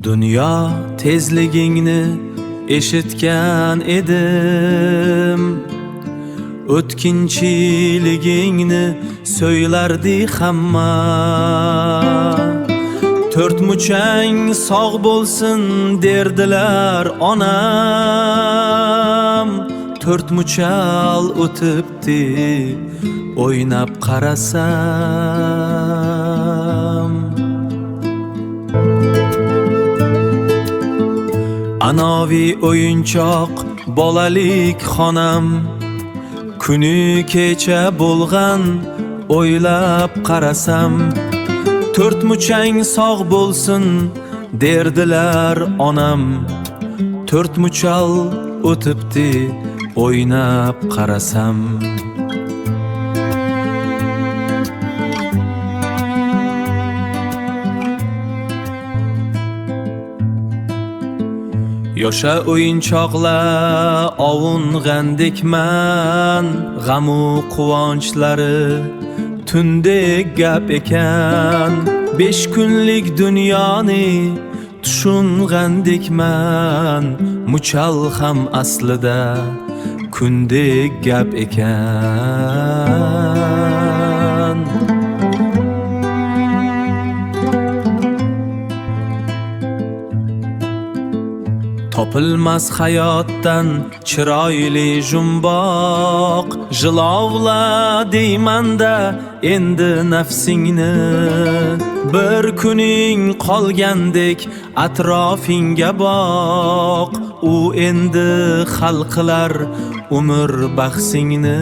Dunyo tezligingni eshitgan edim, o'tkinchiligingni so'ylardi hamma. To'rt muchang sog' bo'lsin derdilar onam. To'rt muchal o'tibdi o'ynab qarasam. Anavi o'yinchoq bolalik xonam, kuni kecha bo'lgan o'ylab qarasam. To'rt muchang sog' bo'lsin derdilar onam. To'rt muchal o'tibdi o'ynab qarasam. Yosha o'yinchoqlar ovung'andekman, g'amu quvonchlari tundek gap ekan. 5 kunlik dunyoni tushung'andekman, muchal ham aslida kundek gap ekan. Topilmas hayotdan chiroyli jumboq, jilovla deymanda endi nafsingni. Bir kuning qolgandek atrofingga boq, u endi hal qilar umr bahsingni.